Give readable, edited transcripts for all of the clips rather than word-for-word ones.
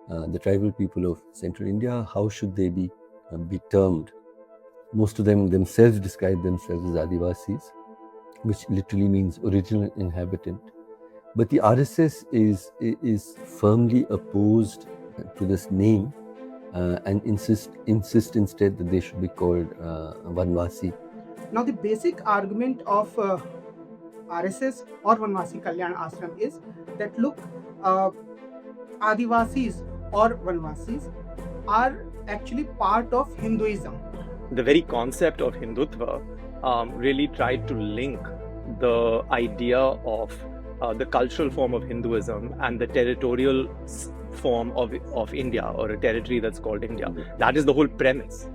the tribal people of central India, how should they be termed? Most of them themselves describe themselves as Adivasis, which literally means original inhabitant. But the RSS is firmly opposed to this name and insist instead that they should be called Vanvasi. Now, the basic argument of RSS or Vanvasi Kalyan Ashram is that look, uh, Adivasis or Vanvasis are actually part of Hinduism. The very concept of Hindutva really tried to link the idea of the cultural form of Hinduism and the territorial form of India, or a territory that's called India. That is the whole premise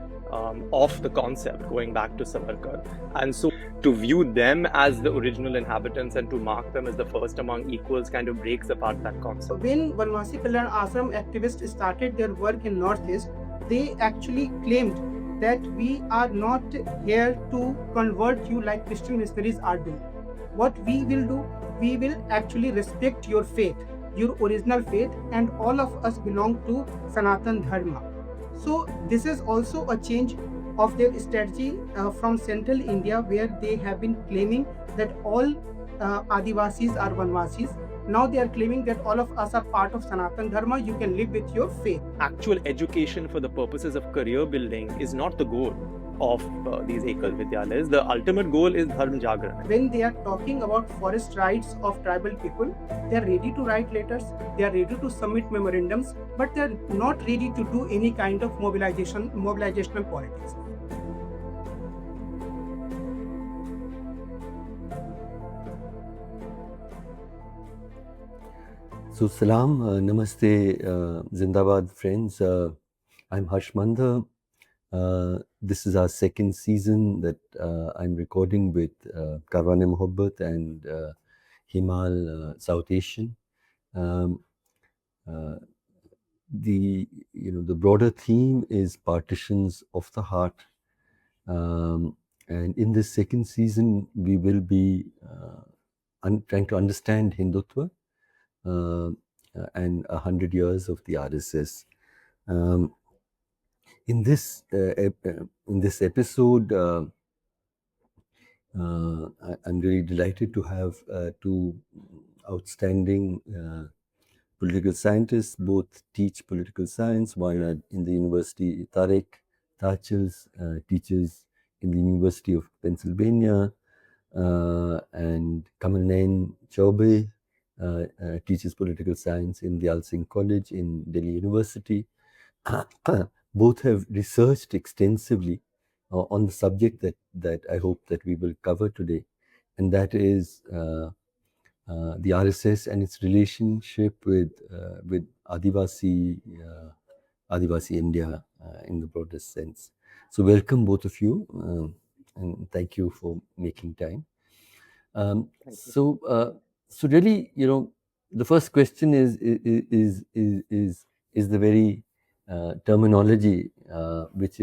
of the concept, going back to Savarkar. And so to view them as the original inhabitants and to mark them as the first among equals kind of breaks apart that concept. When Vanvasi Kalyan Ashram activists started their work in Northeast, they actually claimed that we are not here to convert you like Christian missionaries are doing. What we will do, we will actually respect your faith, your original faith, and all of us belong to Sanatan Dharma. So this is also a change of their strategy from central India, where they have been claiming that all Adivasis are Vanvasis. Now they are claiming that all of us are part of Sanatan Dharma. You can live with your faith. Actual education for the purposes of career building is not the goal of these Ekal Vidyalayas. The ultimate goal is Dharma Jagran. When they are talking about forest rights of tribal people, they are ready to write letters, they are ready to submit memorandums, but they are not ready to do any kind of mobilizational politics. So salam, namaste, zindabad friends. I'm Harsh Mander. This is our second season that I'm recording with Karwan Mohabbat and Himal, Southasian. The broader theme is partitions of the heart, and in this second season we will be trying to understand Hindutva and 100 years of the RSS. In this episode, I'm really delighted to have two outstanding political scientists. Both teach political science. One in the university, Tariq Thachil teaches in the University of Pennsylvania, and Kamal Nayan Choubey teaches political science in the Al Singh College in Delhi University. Both have researched extensively on the subject that I hope that we will cover today, and that is the RSS and its relationship with Adivasi India in the broadest sense. So welcome both of you, and thank you for making time. So really, the first question is the very terminology which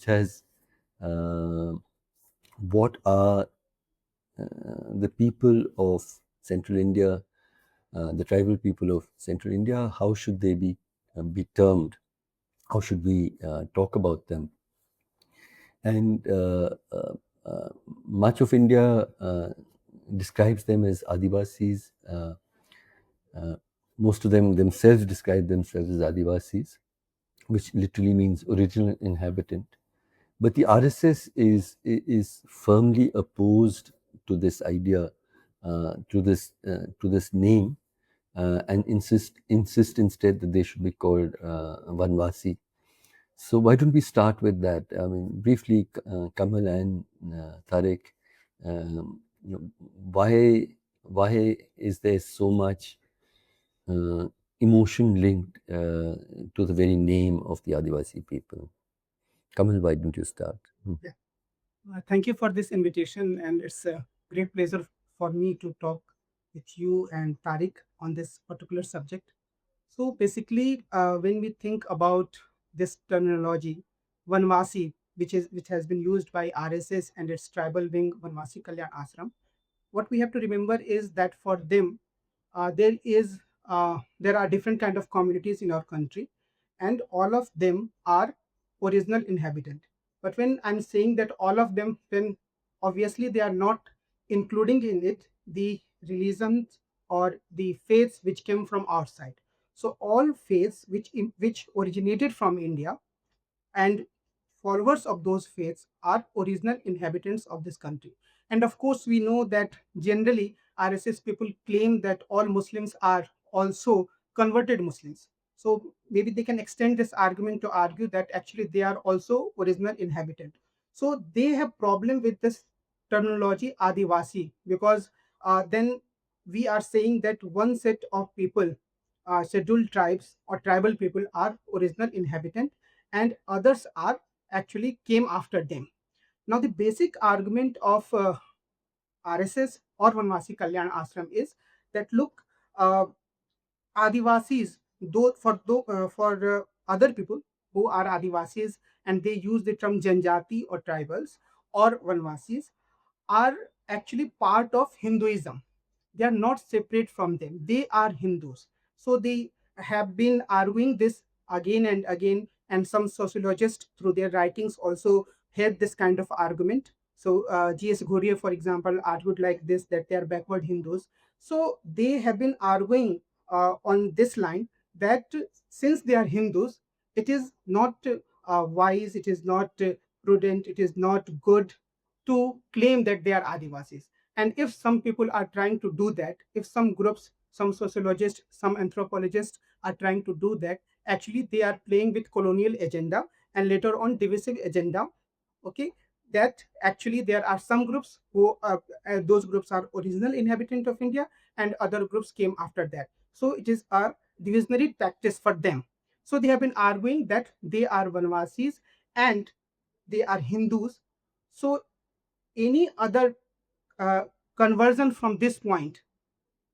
has what are the people of central India, the tribal people of central India, how should they be termed? How should we talk about them? And much of India describes them as Adivasis. Most of them themselves describe themselves as Adivasis, which literally means original inhabitant. But the RSS is firmly opposed to this idea, to this name, and insist instead that they should be called Vanvasi. So why don't we start with that? I mean, briefly, Kamal and Tariq, why is there so much emotion linked to the very name of the Adivasi people? Kamal, why don't you start? Yeah. Thank you for this invitation, and it's a great pleasure for me to talk with you and Tariq on this particular subject. So basically, when we think about this terminology, Vanvasi, which has been used by RSS and its tribal wing Vanvasi Kalyan Ashram, what we have to remember is that for them, there is there are different kind of communities in our country, and all of them are original inhabitant. But when I'm saying that all of them, then obviously they are not including in it the religions or the faiths which came from outside. So all faiths which originated from India and followers of those faiths are original inhabitants of this country. And of course, we know that generally RSS people claim that all Muslims are also converted Muslims. So maybe they can extend this argument to argue that actually they are also original inhabitant. So they have problem with this terminology Adivasi, because then we are saying that one set of people, scheduled tribes or tribal people, are original inhabitant, and others are actually came after them. Now, the basic argument of RSS or Vanvasi Kalyan Ashram is that look, uh, Adivasis, for other people who are Adivasis and they use the term Janjati or tribals or Vanvasis, are actually part of Hinduism. They are not separate from them. They are Hindus. So they have been arguing this again and again, and some sociologists through their writings also had this kind of argument. So G.S. Ghurye, for example, argued like this, that they are backward Hindus. So they have been arguing on this line that since they are Hindus, it is not wise, it is not prudent, it is not good to claim that they are Adivasis. And if some people are trying to do that, if some groups, some sociologists, some anthropologists are trying to do that, actually they are playing with colonial agenda and later on divisive agenda. Okay, that actually there are some groups who those groups are original inhabitant of India, and other groups came after that. So it is a divisionary practice for them. So they have been arguing that they are Vanvasis and they are Hindus. So any other uh, conversion from this point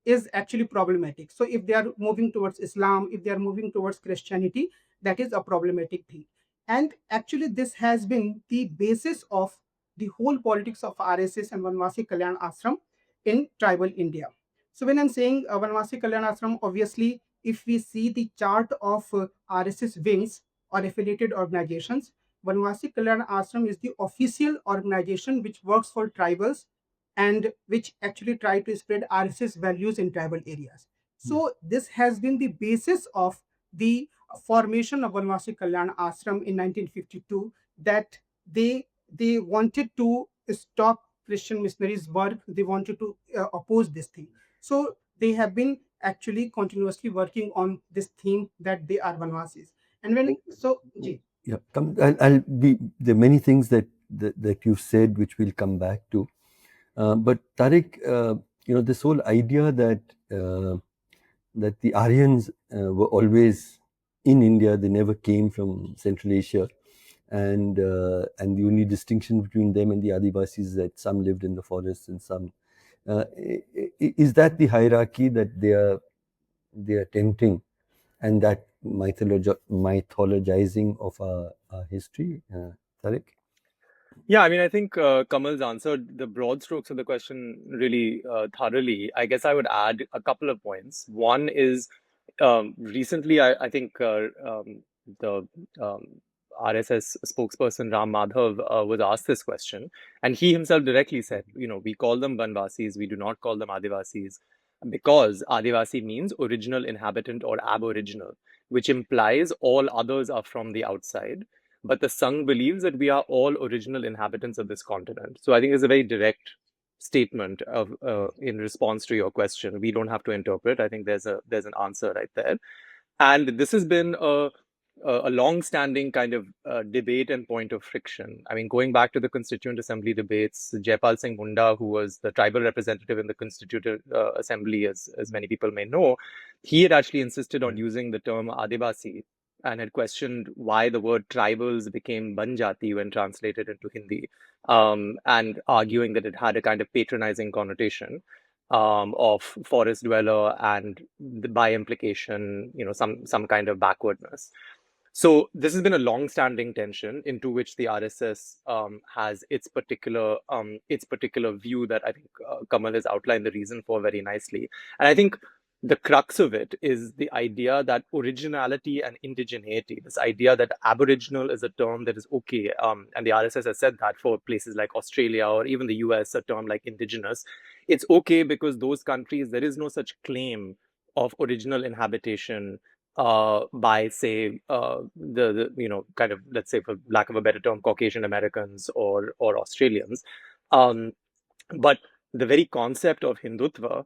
is actually problematic. So if they are moving towards Islam, if they are moving towards Christianity, that is a problematic thing. And actually, this has been the basis of the whole politics of RSS and Vanvasi Kalyan Ashram in tribal India. So when I'm saying Vanvasi Kalyan Ashram, obviously, if we see the chart of RSS wings or affiliated organizations, Vanvasi Kalyan Ashram is the official organization which works for tribals and which actually try to spread RSS values in tribal areas. So this has been the basis of the formation of Vanvasi Kalyan Ashram in 1952, that they wanted to stop Christian missionaries' work. They wanted to oppose this thing. So they have been actually continuously working on this theme that they are Vanvasis. And when so, Ji. Yeah, I'll be, there are many things that you've said which we'll come back to. But Tariq, this whole idea that the Aryans were always in India, they never came from Central Asia, and the only distinction between them and the Adivasis is that some lived in the forests and some. Is that the hierarchy that they are attempting, and that mythologizing of our history, Tariq? Yeah, I mean, I think Kamal's answered the broad strokes of the question really thoroughly. I guess I would add a couple of points. One is recently, I think the RSS spokesperson Ram Madhav was asked this question, and he himself directly said, we call them Vanvasis, we do not call them Adivasis, because Adivasi means original inhabitant or aboriginal, which implies all others are from the outside. But the Sangh believes that we are all original inhabitants of this continent. So I think it's a very direct statement of in response to your question. We don't have to interpret. I think there's an answer right there. And this has been a long-standing kind of debate and point of friction. I mean, going back to the Constituent Assembly debates, Jaipal Singh Munda, who was the tribal representative in the Constituent Assembly, as many people may know, he had actually insisted on using the term Adivasi and had questioned why the word tribals became Banjati when translated into Hindi, and arguing that it had a kind of patronizing connotation of forest dweller and by implication, some kind of backwardness. So this has been a long-standing tension into which the RSS has its particular view that I think Kamal has outlined the reason for very nicely. And I think the crux of it is the idea that originality and indigeneity, this idea that Aboriginal is a term that is okay, and the RSS has said that for places like Australia or even the US, a term like indigenous, it's okay because those countries, there is no such claim of original inhabitation by, say, kind of, let's say, for lack of a better term, Caucasian Americans or Australians. Um, but the very concept of Hindutva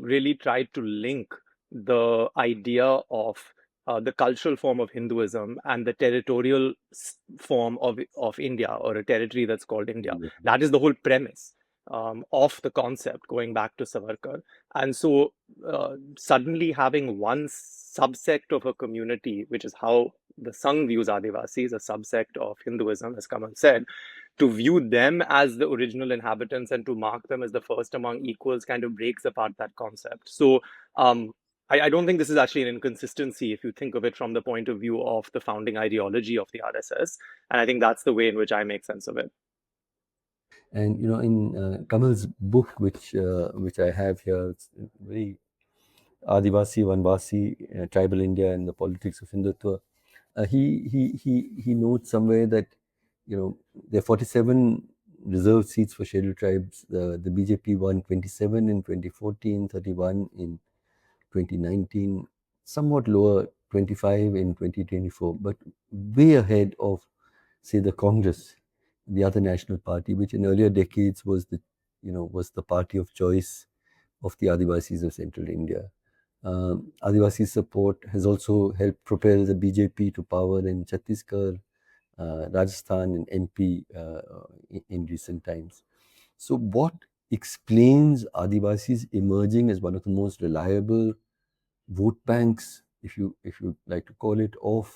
really tried to link the idea of the cultural form of Hinduism and the territorial form of India, or a territory that's called India. Yeah. That is the whole premise of the concept, going back to Savarkar. And so suddenly having one subsect of a community, which is how the Sangh views Adivasis, a subsect of Hinduism, as Kamal said, to view them as the original inhabitants and to mark them as the first among equals kind of breaks apart that concept. So I don't think this is actually an inconsistency if you think of it from the point of view of the founding ideology of the RSS. And I think that's the way in which I make sense of it. And in Kamal's book, which I have here, it's very Adivasi, Vanvasi, tribal India and the politics of Hindutva. He notes somewhere that there are 47 reserved seats for scheduled tribes. The BJP won 27 in 2014, 31 in 2019, somewhat lower 25 in 2024, but way ahead of, say, the Congress, the other national party, which in earlier decades was the party of choice of the Adivasis of central India. Adivasi support has also helped propel the BJP to power in Chhattisgarh, Rajasthan, and MP in recent times. So, what explains Adivasis emerging as one of the most reliable vote banks, if you like to call it, of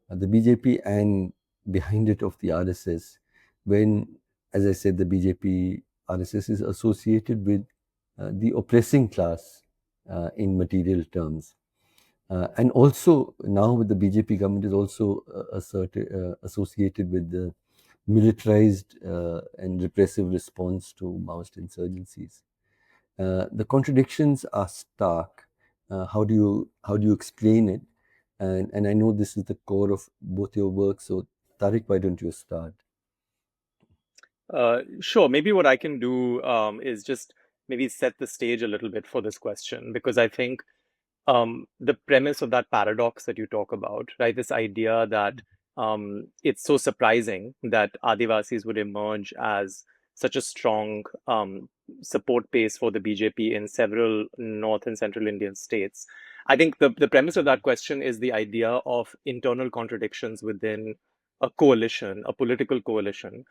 the BJP and behind it of the RSS, when, as I said, the BJP RSS is associated with the oppressing class in material terms. And also now with the BJP government is also associated with the militarized and repressive response to Maoist insurgencies. The contradictions are stark. How do you explain it? And I know this is the core of both your work. So Tariq, why don't you start? Sure. Maybe what I can do is just maybe set the stage a little bit for this question, because I think the premise of that paradox that you talk about, right? This idea that it's so surprising that Adivasis would emerge as such a strong support base for the BJP in several North and Central Indian states. I think the premise of that question is the idea of internal contradictions within a coalition, a political coalition,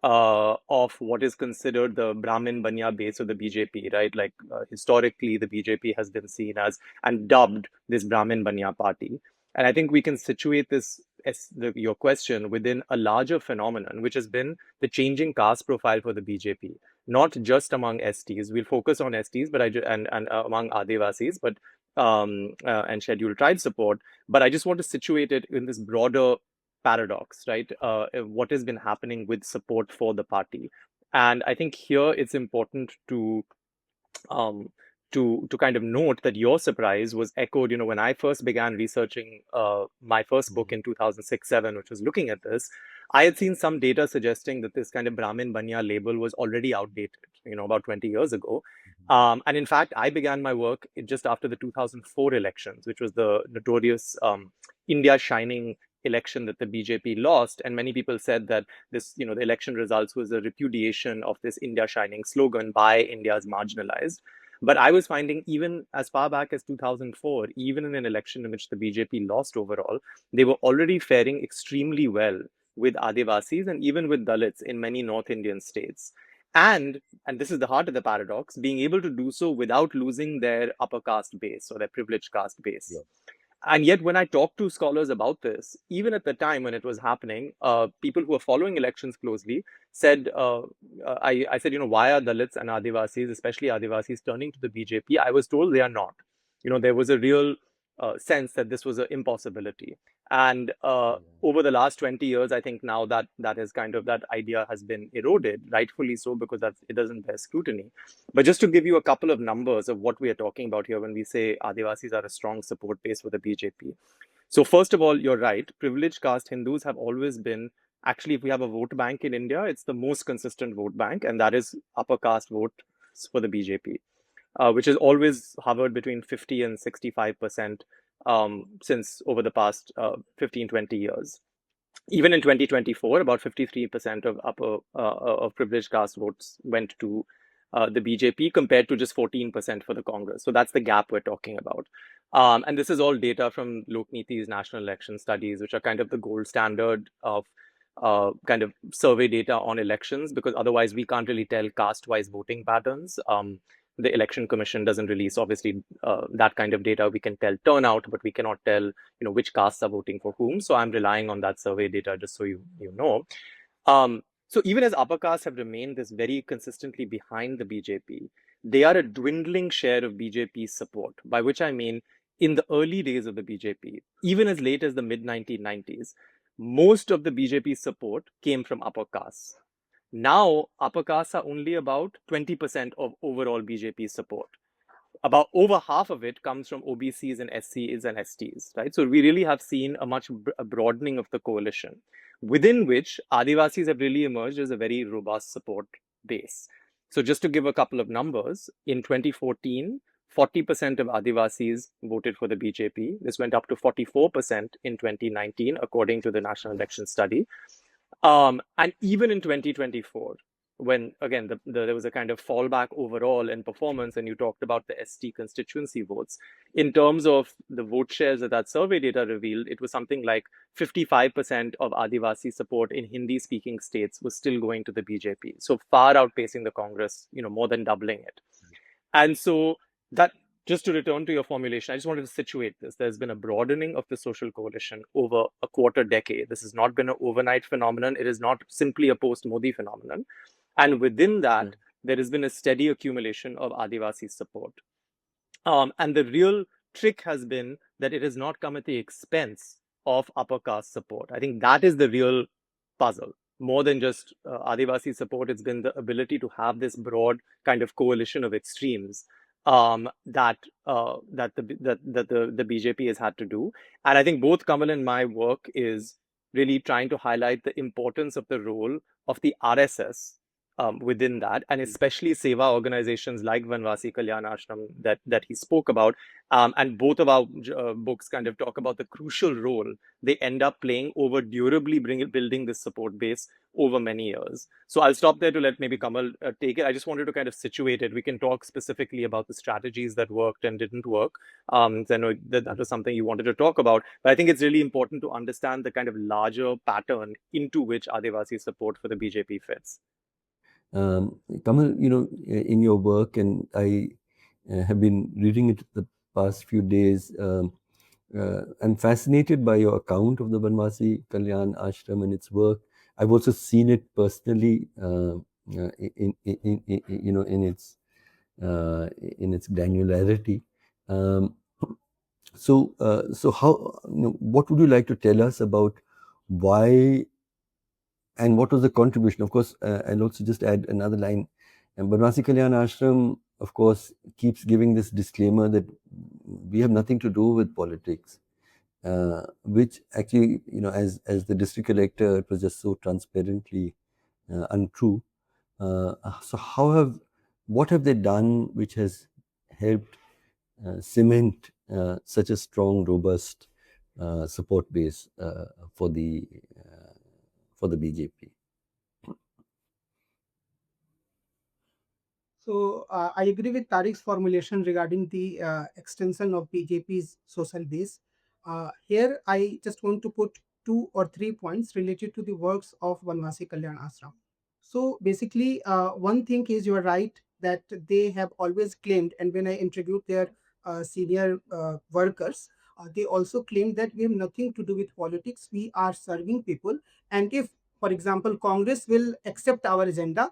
of what is considered the Brahmin Banya base of the BJP, right? Like historically, the BJP has been seen as and dubbed this Brahmin Banya party. And I think we can situate this, as your question, within a larger phenomenon, which has been the changing caste profile for the BJP, not just among STs. We'll focus on STs, but and among Adivasis, but and scheduled tribe support. But I just want to situate it in this broader paradox, right? What has been happening with support for the party, and I think here it's important um, to kind of note that your surprise was echoed. When I first began researching my first book in 2006-7, which was looking at this, I had seen some data suggesting that this kind of Brahmin Banya label was already outdated, about 20 years ago. And in fact, I began my work just after the 2004 elections, which was the notorious India Shining election that the BJP lost. And many people said that this, the election results was a repudiation of this India Shining slogan by India's marginalized. But I was finding, even as far back as 2004, even in an election in which the BJP lost overall, they were already faring extremely well with Adivasis and even with Dalits in many North Indian states. And this is the heart of the paradox, being able to do so without losing their upper caste base or their privileged caste base. Yeah. And yet, when I talk to scholars about this, even at the time when it was happening, people who are following elections closely said, I said, why are Dalits and Adivasis, especially Adivasis, turning to the BJP? I was told they are not. There was a real sense that this was an impossibility. And over the last 20 years, I think now that is kind of, that idea has been eroded, rightfully so, because it doesn't bear scrutiny. But just to give you a couple of numbers of what we are talking about here when we say Adivasis are a strong support base for the BJP. So first of all, you're right. Privileged caste Hindus have always been, actually, if we have a vote bank in India, it's the most consistent vote bank, and that is upper caste vote for the BJP, which has always hovered between 50 and 65% since over the past 15, 20 years. Even in 2024, about 53% of of privileged caste votes went to the BJP compared to just 14% for the Congress. So that's the gap we're talking about. And this is all data from Lokniti's national election studies, which are kind of the gold standard of kind of survey data on elections, because otherwise we can't really tell caste-wise voting patterns. The election commission doesn't release, obviously, that kind of data. We can tell turnout, but we cannot tell, which castes are voting for whom. So I'm relying on that survey data, just so you know. So even as upper castes have remained this very consistently behind the BJP, they are a dwindling share of BJP's support, by which I mean in the early days of the BJP, even as late as the mid 1990s, most of the BJP's support came from upper castes. Now, upper castes are only about 20% of overall BJP support. About over half of it comes from OBCs and SCs and STs, right? So we really have seen a much broadening of the coalition, within which Adivasis have really emerged as a very robust support base. So just to give a couple of numbers, in 2014, 40% of Adivasis voted for the BJP. This went up to 44% in 2019, according to the National Election Study. And even in 2024, when again there was a kind of fallback overall in performance, and you talked about the ST constituency votes, in terms of the vote shares that survey data revealed, it was something like 55% of Adivasi support in Hindi-speaking states was still going to the BJP, so far outpacing the Congress, more than doubling it. And so that, just to return to your formulation, I just wanted to situate this. There's been a broadening of the social coalition over a quarter decade. This has not been an overnight phenomenon. It is not simply a post-Modi phenomenon. And within that, there has been a steady accumulation of Adivasi support. And the real trick has been that it has not come at the expense of upper caste support. I think that is the real puzzle. More than just Adivasi support, it's been the ability to have this broad kind of coalition of extremes that the BJP has had to do. And I think both Kamal and my work is really trying to highlight the importance of the role of the RSS within that, and especially seva organizations like Vanvasi, Kalyan, Ashram that he spoke about. And both of our books kind of talk about the crucial role they end up playing over durably building this support base over many years. So I'll stop there to let maybe Kamal take it. I just wanted to kind of situate it. We can talk specifically about the strategies that worked and didn't work. I know that was something you wanted to talk about, but I think it's really important to understand the kind of larger pattern into which Adivasi support for the BJP fits. Kamal, in your work, and I have been reading it the past few days, I'm fascinated by your account of the Vanvasi Kalyan Ashram and its work. I've also seen it personally in its granularity. So how, what would you like to tell us about why and what was the contribution? Of course, I'll also just add another line. And Vanvasi Kalyan Ashram, of course, keeps giving this disclaimer that we have nothing to do with politics, which actually, as the district collector, it was just so transparently untrue. So what have they done which has helped cement such a strong, robust support base for the BJP? So I agree with Tariq's formulation regarding the extension of BJP's social base. Here, I just want to put 2 or 3 points related to the works of Vanvasi Kalyan Ashram. So basically, one thing is, you are right that they have always claimed, and when I interviewed their senior workers, they also claimed that we have nothing to do with politics. We are serving people, and if, for example, Congress will accept our agenda,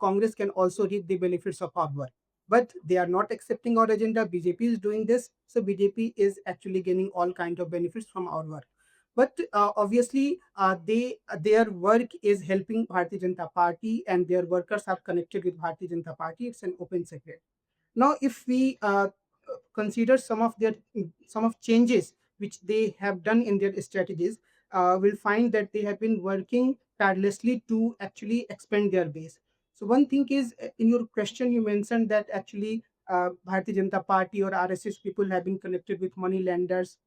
Congress can also reap the benefits of our work. but they are not accepting our agenda. BJP is doing this, so BJP is actually gaining all kind of benefits from our work. But obviously, their work is helping Bharatiya Janata Party, and their workers are connected with Bharatiya Janata Party. It's an open secret. Now, if we consider some of changes which they have done in their strategies, we'll find that they have been working tirelessly to actually expand their base. So one thing is, in your question, you mentioned that actually Bharatiya Janata Party or RSS people have been connected with money lenders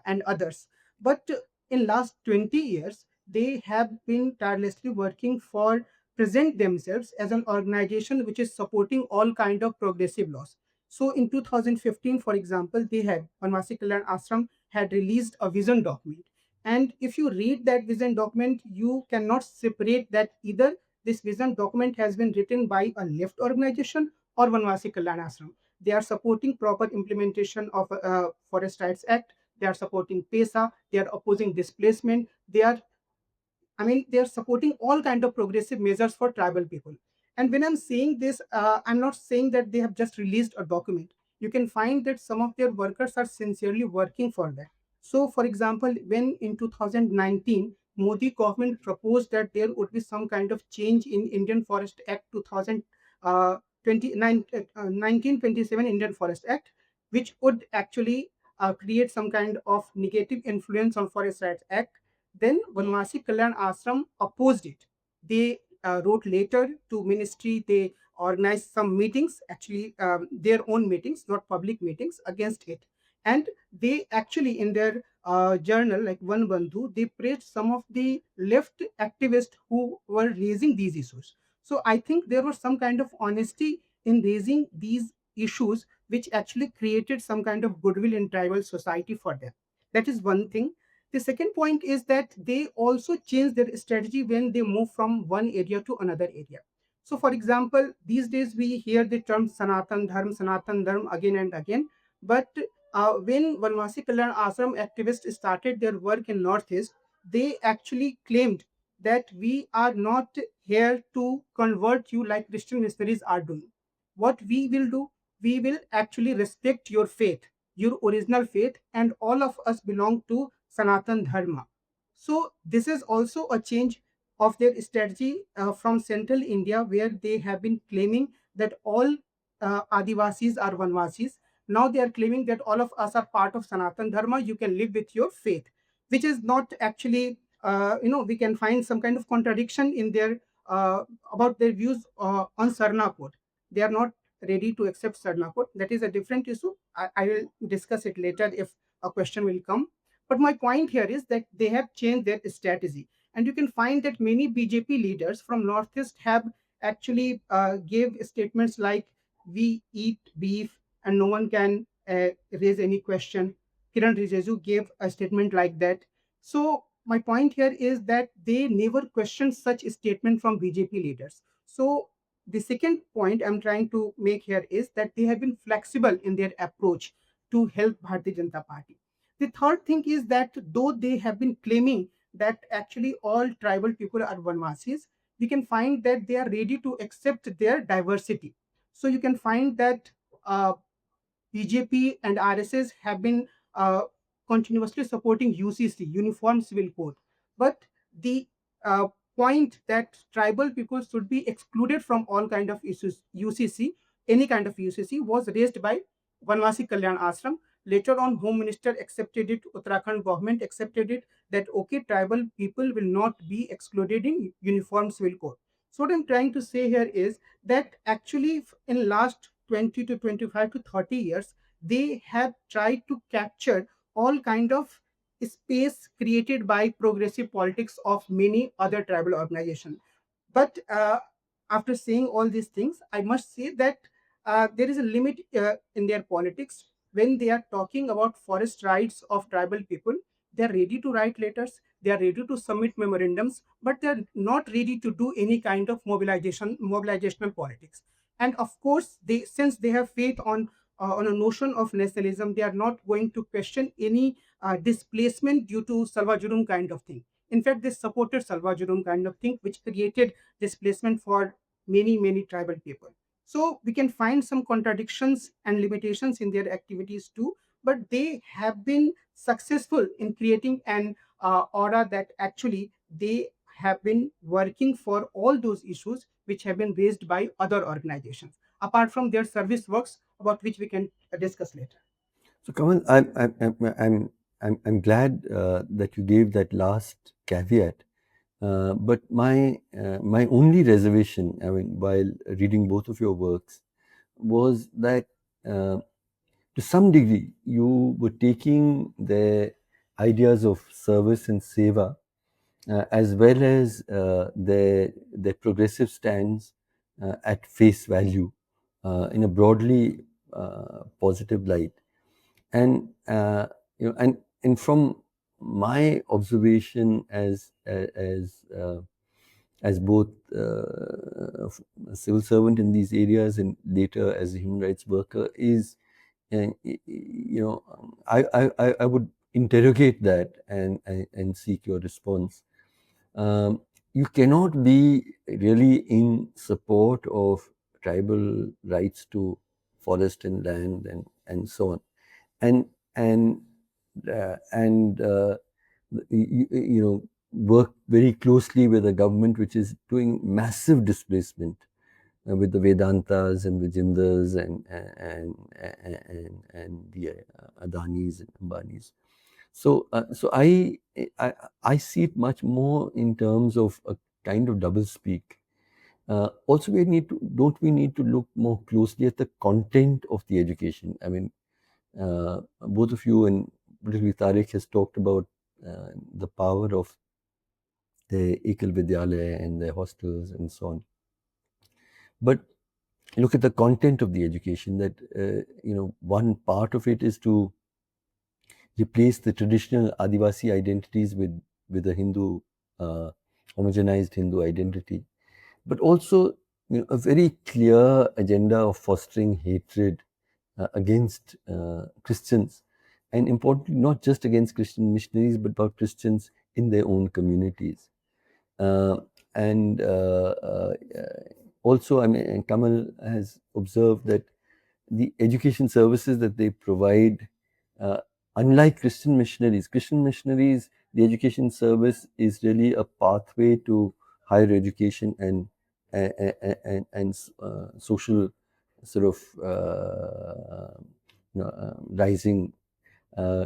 and others. But in last 20 years, they have been tirelessly working for present themselves as an organization which is supporting all kind of progressive laws. So in 2015, for example, they had Vanvasi Kalyan Ashram had released a vision document. And if you read that vision document, you cannot separate that either this vision document has been written by a left organization or Vanvasi Kalyan Ashram. They are supporting proper implementation of Forest Rights Act. They are supporting PESA. They are opposing displacement. They are supporting all kind of progressive measures for tribal people. And when I'm saying this, I'm not saying that they have just released a document. You can find that some of their workers are sincerely working for that. So, for example, when in 2019, Modi government proposed that there would be some kind of change in Indian Forest Act 1927 Indian Forest Act, which would actually create some kind of negative influence on Forest Rights Act. Then Vanvasi Kalyan Ashram opposed it. They wrote later to ministry. They organized some meetings, actually their own meetings, not public meetings, against it. And they actually in their journal, like One Bandhu, they praised some of the left activists who were raising these issues. So I think there was some kind of honesty in raising these issues, which actually created some kind of goodwill in tribal society for them. That is one thing. The second point is that they also change their strategy when they move from one area to another area. So, for example, these days we hear the term Sanatan Dharm again and again. But when Vanvasi Kalyan Ashram activists started their work in Northeast, they actually claimed that we are not here to convert you like Christian missionaries are doing. What we will do, we will actually respect your faith, your original faith, and all of us belong to Sanatan Dharma. So this is also a change of their strategy from central India, where they have been claiming that all Adivasis are Vanvasis. Now they are claiming that all of us are part of Sanatan Dharma. You can live with your faith, which is not actually, we can find some kind of contradiction in their about their views on Sarnapur. They are not ready to accept Sarnapur. That is a different issue. I will discuss it later if a question will come. But my point here is that they have changed their strategy. And you can find that many BJP leaders from Northeast have actually gave statements like, we eat beef and no one can raise any question. Kiran Rijiju gave a statement like that. So my point here is that they never questioned such a statement from BJP leaders. So the second point I'm trying to make here is that they have been flexible in their approach to help Bharatiya Janata Party. The third thing is that though they have been claiming that actually all tribal people are Vanvasis, we can find that they are ready to accept their diversity. So you can find that BJP and RSS have been continuously supporting UCC, Uniform Civil Code. But the uh, point that tribal people should be excluded from all kind of issues, UCC, any kind of UCC, was raised by Vanvasi Kalyan Ashram. Later on, Home Minister accepted it, Uttarakhand government accepted it, that okay, tribal people will not be excluded in Uniform Civil Code. So what I'm trying to say here is that actually in last 20 to 25 to 30 years, they have tried to capture all kind of space created by progressive politics of many other tribal organizations. But after saying all these things, I must say that there is a limit in their politics. When they are talking about forest rights of tribal people, they are ready to write letters, they are ready to submit memorandums, but they are not ready to do any kind of mobilizational politics. And of course, they, since they have faith on a notion of nationalism, they are not going to question any displacement due to Salva kind of thing. In fact, they supported Salva kind of thing, which created displacement for many, many tribal people. So we can find some contradictions and limitations in their activities too, but they have been successful in creating an aura that actually they have been working for all those issues which have been raised by other organizations, apart from their service works, about which we can discuss later. So, Kamal, I'm glad that you gave that last caveat. But my only reservation, I mean, while reading both of your works, was that to some degree you were taking the ideas of service and seva, as well as their progressive stands at face value in a broadly positive light. And and from my observation as both a civil servant in these areas and later as a human rights worker is, I would interrogate that and seek your response. You cannot be really in support of tribal rights to forest and land and so on, and and work very closely with a government which is doing massive displacement with the Vedantas and Vijinders and the Adanis and Ambanis. So I see it much more in terms of a kind of double speak. Also, don't we need to look more closely at the content of the education? I mean, both of you and particularly Tariq has talked about the power of the Ekal Vidyalaya and the hostels and so on. But look at the content of the education. That one part of it is to replace the traditional Adivasi identities with a Hindu homogenized Hindu identity, but also a very clear agenda of fostering hatred against Christians, and importantly, not just against Christian missionaries, but about Christians in their own communities. And also, I mean, Kamal has observed that the education services that they provide, uh, unlike Christian missionaries, the education service is really a pathway to higher education and social sort of rising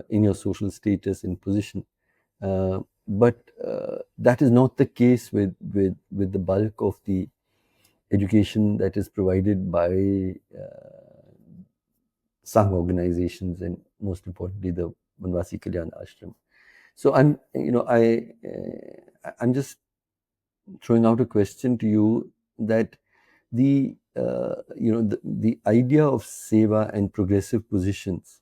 in your social status and position. But that is not the case with the bulk of the education that is provided by Sangh organizations and most importantly the Vanvasi Kalyan Ashram. So I'm just throwing out a question to you that the idea of seva and progressive positions,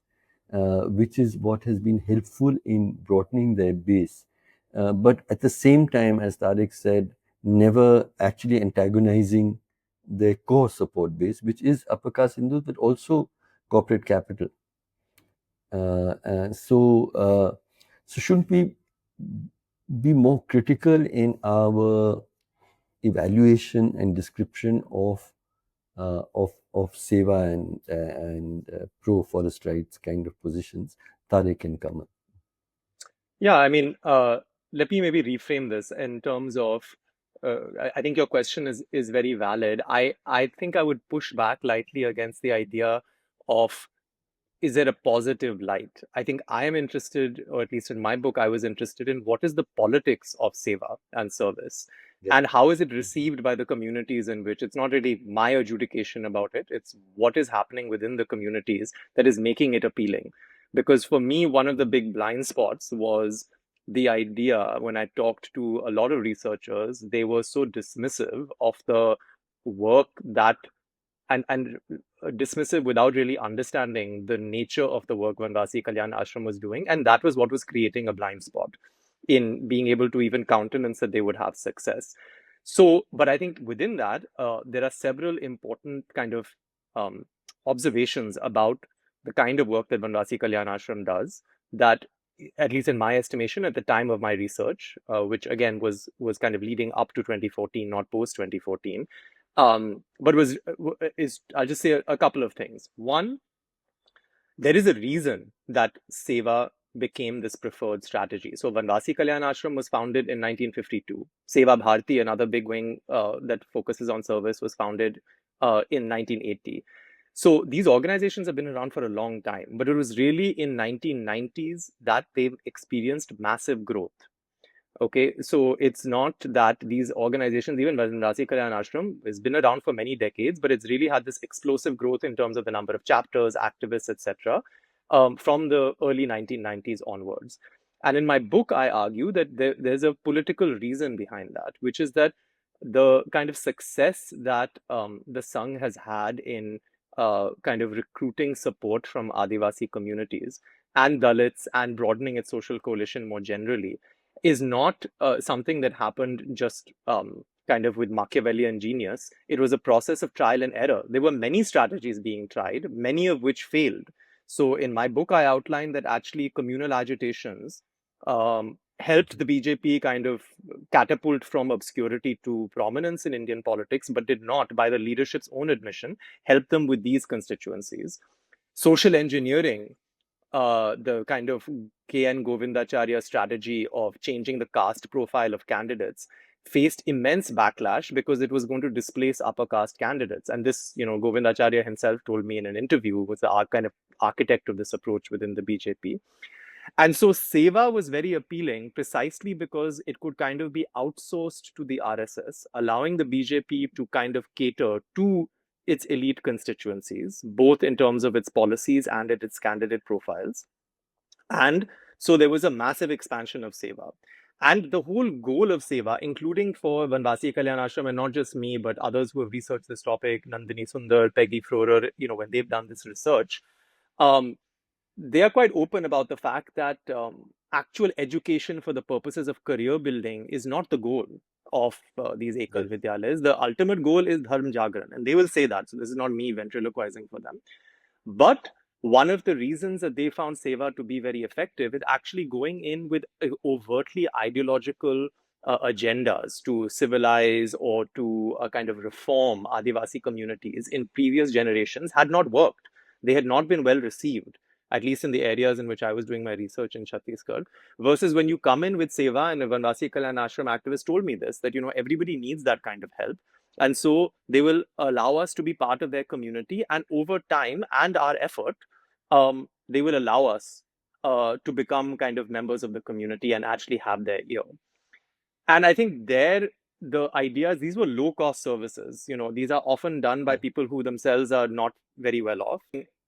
which is what has been helpful in broadening their base, but at the same time, as Tariq said, never actually antagonizing their core support base, which is upper caste Hindus, but also corporate capital. So shouldn't we be more critical in our evaluation and description of seva and pro forest rights kind of positions? Tariq and Kamal. Yeah, I mean, let me maybe reframe this in terms of. I think your question is very valid. I think I would push back lightly against the idea of, is there a positive light? I think I am interested, or at least in my book, I was interested in what is the politics of seva and service, Yeah. and how is it received by the communities in which it's not really my adjudication about it. It's what is happening within the communities that is making it appealing. Because for me, one of the big blind spots was the idea when I talked to a lot of researchers, they were so dismissive of the work that and dismissive without really understanding the nature of the work Vanvasi Kalyan Ashram was doing. And that was what was creating a blind spot in being able to even countenance that they would have success. So, but I think within that, there are several important kind of observations about the kind of work that Vanvasi Kalyan Ashram does that, at least in my estimation, at the time of my research, which again was kind of leading up to 2014, not post 2014, But I'll just say a couple of things. One, there is a reason that Seva became this preferred strategy. So Vanvasi Kalyan Ashram was founded in 1952. Seva Bharati, another big wing that focuses on service, was founded in 1980. So these organizations have been around for a long time, but it was really in 1990s that they've experienced massive growth. Okay, so it's not that these organizations, even Vanvasi Kalyan Ashram, has been around for many decades, but it's really had this explosive growth in terms of the number of chapters, activists, etc., from the early 1990s onwards. And in my book, I argue that there's a political reason behind that, which is that the kind of success that the Sangh has had in kind of recruiting support from Adivasi communities and Dalits and broadening its social coalition more generally is not something that happened just kind of with Machiavellian genius. It was a process of trial and error. There were many strategies being tried, many of which failed. So in my book, I outlined that actually communal agitations helped the BJP kind of catapult from obscurity to prominence in Indian politics, but did not, by the leadership's own admission, help them with these constituencies. Social engineering, the kind of K.N. Govindacharya strategy of changing the caste profile of candidates faced immense backlash because it was going to displace upper caste candidates. And this, Govindacharya himself told me in an interview, was the kind of architect of this approach within the BJP. And so Seva was very appealing precisely because it could kind of be outsourced to the RSS, allowing the BJP to kind of cater to its elite constituencies, both in terms of its policies and at its candidate profiles. And so there was a massive expansion of Seva. And the whole goal of Seva, including for Vanvasi Kalyan Ashram, and not just me, but others who have researched this topic, Nandini Sundar, Peggy Frorer, when they've done this research, um, they are quite open about the fact that actual education for the purposes of career building is not the goal of these Ekal Vidyalayas. The ultimate goal is Dharm Jagran, and they will say that. So this is not me ventriloquizing for them. But one of the reasons that they found Seva to be very effective is actually going in with overtly ideological agendas to civilize or to kind of reform Adivasi communities in previous generations had not worked. They had not been well received, at least in the areas in which I was doing my research in Chhattisgarh. Versus when you come in with Seva, and a Vanvasi Kalyan Ashram activist told me this, that everybody needs that kind of help. And so they will allow us to be part of their community, and over time and our effort, they will allow us to become kind of members of the community and actually have their ear. And I think the ideas, these were low cost services. These are often done by people who themselves are not very well off.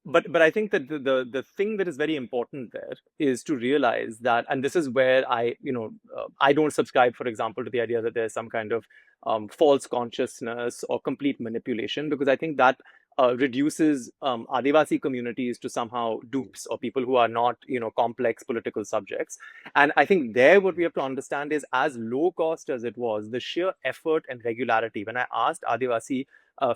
But I think that the thing that is very important there is to realize that, and this is where I don't subscribe, for example, to the idea that there's some kind of false consciousness or complete manipulation, because I think that reduces Adivasi communities to somehow dupes or people who are not complex political subjects. And I think what we have to understand is, as low cost as it was, the sheer effort and regularity. When I asked Adivasi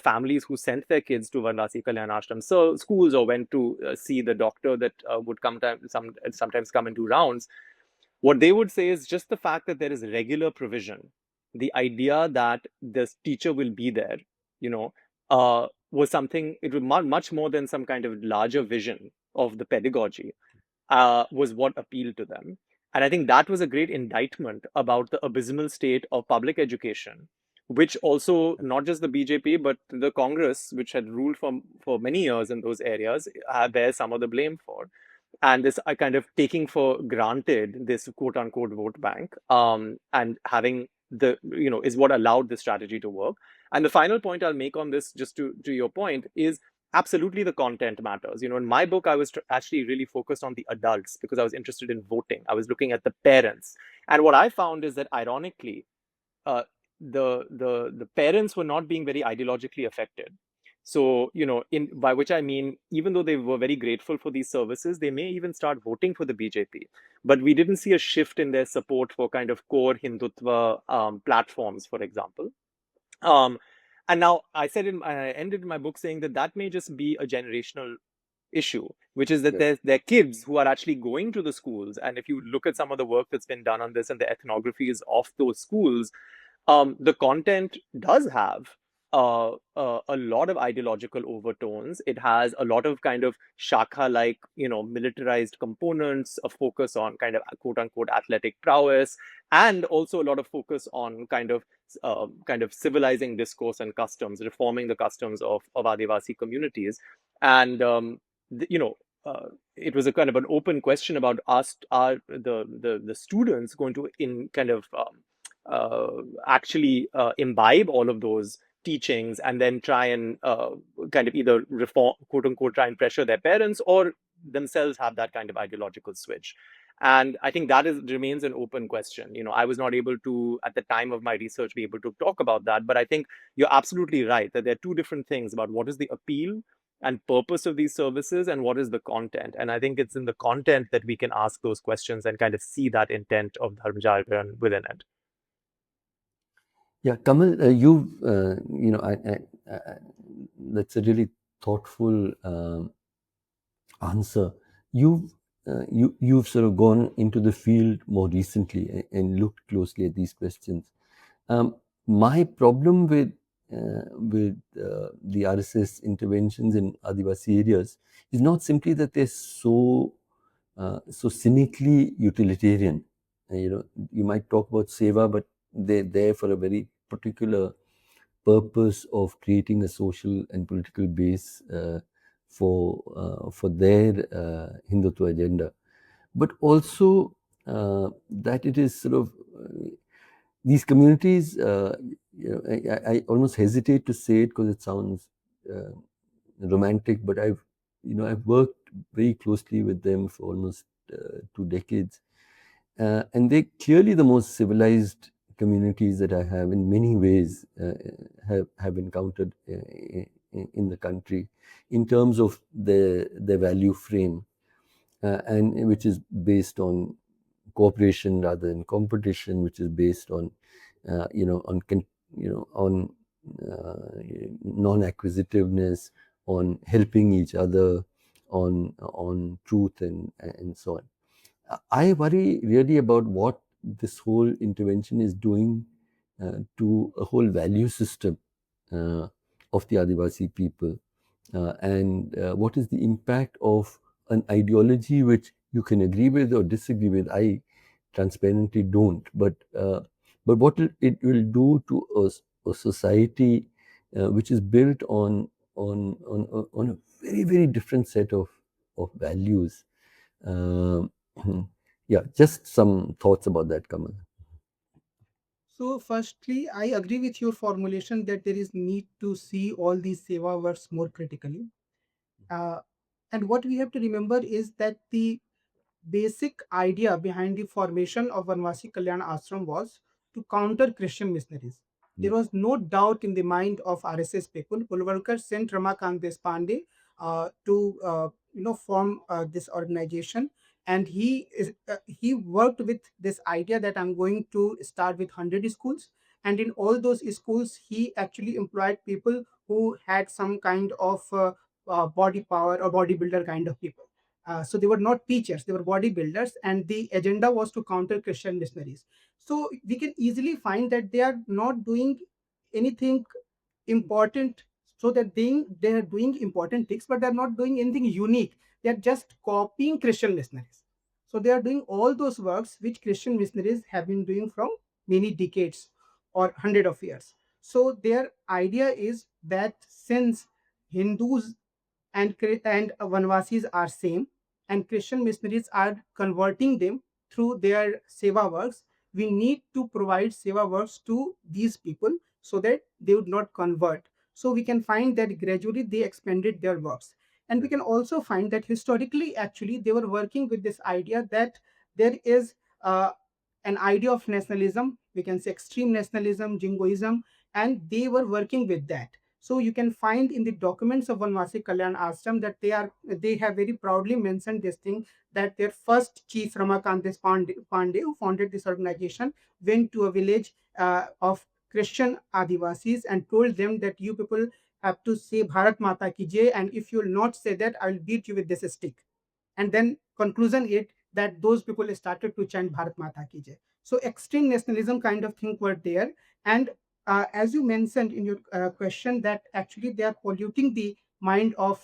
families who sent their kids to Vanvasi Kalyan Ashram schools, or went to see the doctor that would sometimes come and do rounds, what they would say is just the fact that there is regular provision, the idea that this teacher will be there, was something, it was much more than some kind of larger vision of the pedagogy, was what appealed to them. And I think that was a great indictment about the abysmal state of public education, which also not just the BJP, but the Congress, which had ruled for many years in those areas, bears some of the blame for. And this kind of taking for granted this quote unquote vote bank, and having is what allowed this strategy to work. And the final point I'll make on this, just to your point, is absolutely the content matters. In my book, I was actually really focused on the adults because I was interested in voting. I was looking at the parents. And what I found is that, ironically, the parents were not being very ideologically affected. So, by which I mean, even though they were very grateful for these services, they may even start voting for the BJP. But we didn't see a shift in their support for kind of core Hindutva platforms, for example. And now I ended my book saying that may just be a generational issue, which is that there are kids who are actually going to the schools. And if you look at some of the work that's been done on this and the ethnographies of those schools, the content does have a lot of ideological overtones. It has a lot of kind of shakha like, militarized components, a focus on kind of quote unquote athletic prowess, and also a lot of focus on kind of civilizing discourse and customs, reforming the customs of Adivasi communities. And the, you know it was a kind of an open question about us are the students going to in kind of actually imbibe all of those teachings and then try and kind of either reform, quote unquote, try and pressure their parents, or themselves have that kind of ideological switch. And I think that remains an open question. I was not able to, at the time of my research, be able to talk about that. But I think you're absolutely right that there are two different things about what is the appeal and purpose of these services and what is the content. And I think it's in the content that we can ask those questions and kind of see that intent of Dharm Jagran within it. Yeah, Kamal, that's a really thoughtful answer. You've sort of gone into the field more recently and looked closely at these questions. My problem with the RSS interventions in Adivasi areas is not simply that they're so cynically utilitarian. You might talk about seva, but they're there for a very particular purpose of creating a social and political base for their Hindutva agenda, but also that it is sort of these communities. I almost hesitate to say it because it sounds romantic, but I've worked very closely with them for almost 2 decades, and they're clearly the most civilized communities that I have in many ways have encountered in the country in terms of their value frame, and which is based on cooperation rather than competition, which is based on on non-acquisitiveness, on helping each other, on truth and so on. I worry really about what this whole intervention is doing to a whole value system of the Adivasi people, and what is the impact of an ideology which you can agree with or disagree with. I transparently don't, but what it will do to a society which is built on a very, very different set of values. Um, yeah, just some thoughts about that, Kamal. So, firstly, I agree with your formulation that there is need to see all these seva works more critically. Uh, and what we have to remember is that the basic idea behind the formation of Vanvasi Kalyan Ashram was to counter Christian missionaries. There was no doubt in the mind of RSS people. Pulvarkar sent Ramakant Deshpande to form this organization, and he worked with this idea that I'm going to start with 100 schools, and in all those schools he actually employed people who had some kind of body power or bodybuilder kind of people. So they were not teachers, they were bodybuilders, and the agenda was to counter Christian missionaries. So we can easily find that they are not doing anything important, so that they are doing important things, but they're not doing anything unique. They're just copying Christian missionaries. So they are doing all those works which Christian missionaries have been doing from many decades or hundred of years. So their idea is that since Hindus and Vanvasis are same, and Christian missionaries are converting them through their seva works, we need to provide seva works to these people so that they would not convert. So we can find that gradually they expanded their works. And we can also find that historically, actually, they were working with this idea that there is an idea of nationalism, we can say extreme nationalism, jingoism, and they were working with that. So you can find in the documents of Vanvasi Kalyan Ashram that they have very proudly mentioned this thing, that their first chief Ramakant Pandey, who founded this organization, went to a village of Christian Adivasis and told them that you people have to say Bharat Mata ki Jai, and if you will not say that, I will beat you with this stick. And then conclusion it that those people started to chant Bharat Mata ki Jai. So extreme nationalism kind of thing were there, and as you mentioned in your question, that actually they are polluting the mind of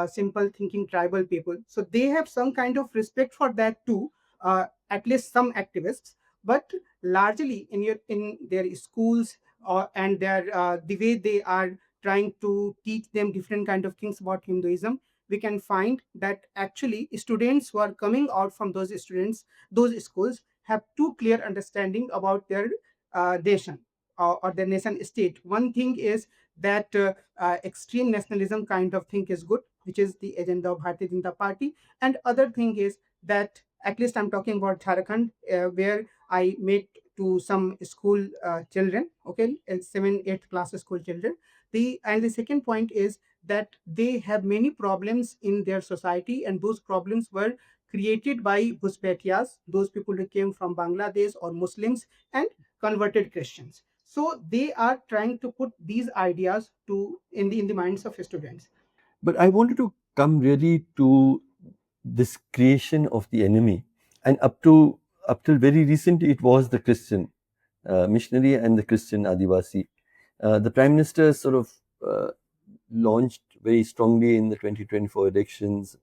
simple thinking tribal people. So they have some kind of respect for that too, at least some activists. But largely in their schools, and their the way they are trying to teach them different kind of things about Hinduism, we can find that actually students who are coming out from those schools have too clear understanding about their nation, or the nation state. One thing is that extreme nationalism kind of thing is good, which is the agenda of Bharatiya Janata Party. And other thing is that, at least I'm talking about Jharkhand, where I met to some school children, okay, 7 8th class school children. The second point is that they have many problems in their society, and those problems were created by Buspetias, those people who came from Bangladesh, or Muslims, and converted Christians. So they are trying to put these ideas to in the minds of students. But I wanted to come really to this creation of the enemy, and up till very recently, it was the Christian missionary and the Christian Adivasi. The Prime Minister sort of launched very strongly in the 2024 elections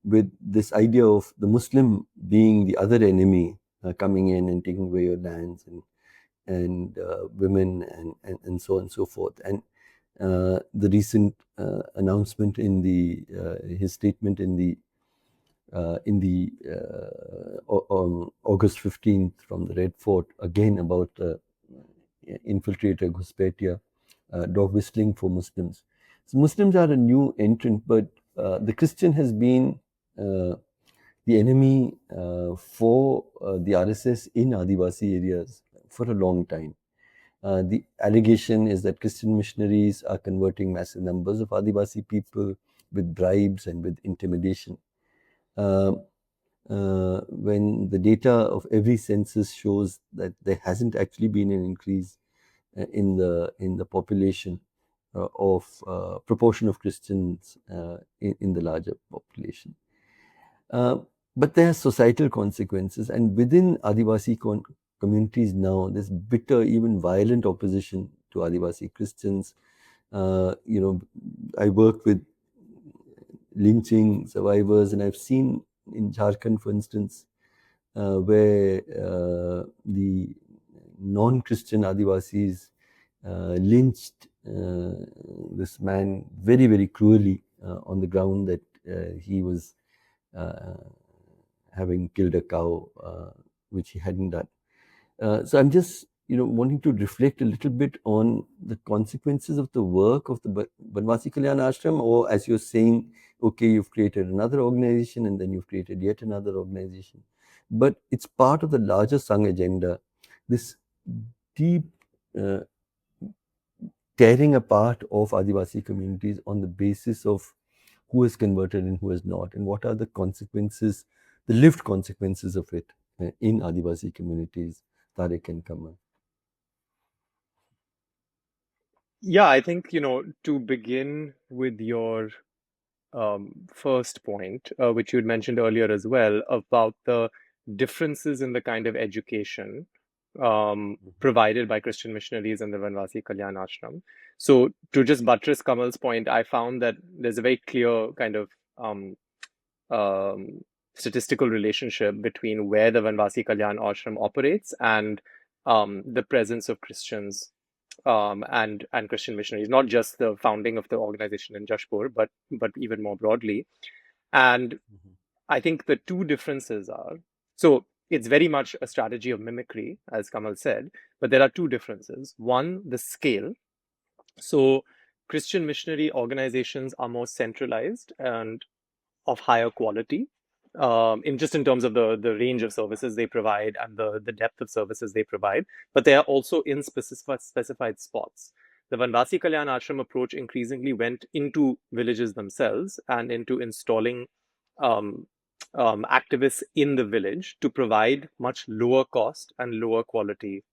with this idea of the Muslim being the other enemy, coming in and taking away your lands and women and so on and so forth. And the recent announcement in his statement in the August 15th from the Red Fort, again about infiltrator Ghuspetia, dog whistling for Muslims. So Muslims are a new entrant, but the Christian has been the enemy for the RSS in Adivasi areas for a long time. The allegation is that Christian missionaries are converting massive numbers of Adivasi people with bribes and with intimidation. When the data of every census shows that there hasn't actually been an increase in the population of proportion of Christians in the larger population. But there are societal consequences, and within Adivasi communities now, there's bitter, even violent opposition to Adivasi Christians. I work with lynching survivors, and I've seen in Jharkhand, for instance, where the non-Christian Adivasis lynched this man very, very cruelly on the ground that he was having killed a cow, which he hadn't done. So I'm just, wanting to reflect a little bit on the consequences of the work of the Vanvasi Kalyan Ashram, or as you're saying, okay, you've created another organization and then you've created yet another organization. But it's part of the larger Sangh agenda, this deep tearing apart of Adivasi communities on the basis of who has converted and who has not, and what are the consequences, the lived consequences of it in Adivasi communities, Tariq and Kamal. Yeah, I think, to begin with your first point, which you had mentioned earlier as well, about the differences in the kind of education provided by Christian missionaries and the Vanvasi Kalyan Ashram. So, to just buttress Kamal's point, I found that there's a very clear kind of um, statistical relationship between where the Vanvasi Kalyan Ashram operates and the presence of Christians and Christian missionaries, not just the founding of the organization in Jashpur, but even more broadly. And I think the two differences are, so it's very much a strategy of mimicry, as Kamal said, but there are two differences. One, the scale. So Christian missionary organizations are more centralized and of higher quality, in terms of the range of services they provide and the depth of services they provide, but they are also in specified spots. The Vanvasi Kalyan Ashram approach increasingly went into villages themselves and into installing um, activists in the village to provide much lower cost and lower quality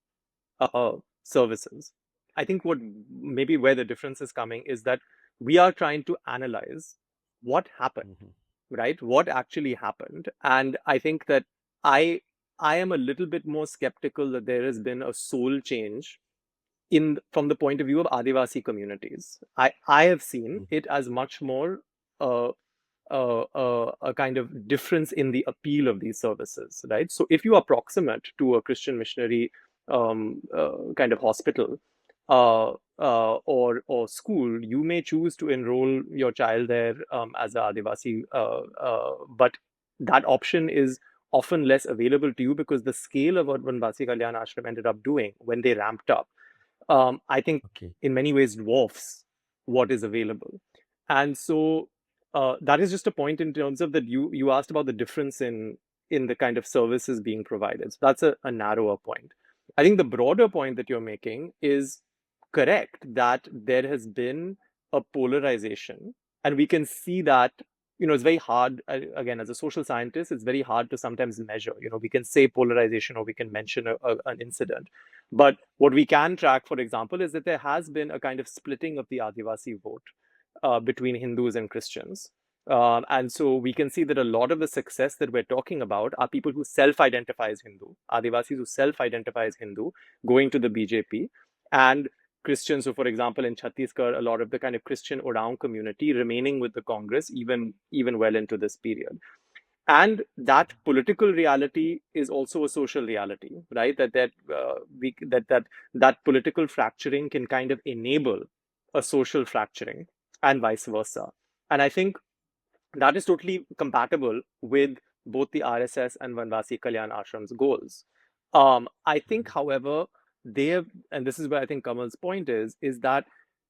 services. I think what maybe where the difference is coming is that we are trying to analyze what happened, right? What actually happened. And I think that I I am a little bit more skeptical that there has been a soul change from the point of view of Adivasi communities. I have seen Mhm. it as much more uh, a kind of difference in the appeal of these services, right? So if you are proximate to a Christian missionary kind of hospital or school, you may choose to enroll your child there as a Adivasi, but that option is often less available to you because the scale of what Vanvasi Kalyan Ashram ended up doing when they ramped up, I think Okay. in many ways dwarfs what is available. And so that is just a point in terms of that you asked about the difference in the kind of services being provided. So that's a narrower point. I think the broader point that you're making is correct, that there has been a polarization, and we can see that, it's very hard, again, as a social scientist, it's very hard to sometimes measure. We can say polarization or we can mention an incident, but what we can track, for example, is that there has been a kind of splitting of the Adivasi vote between Hindus and Christians. And so we can see that a lot of the success that we're talking about are people who self-identify as Hindu, Adivasis who self-identify as Hindu, going to the BJP, and Christians who, for example, in Chhattisgarh, a lot of the kind of Christian Oraon community remaining with the Congress even well into this period. And that political reality is also a social reality, right? That political fracturing can kind of enable a social fracturing, and vice versa. And I think that is totally compatible with both the RSS and Vanvasi Kalyan Ashram's goals. I think, however, they have, and this is where I think Kamal's point is that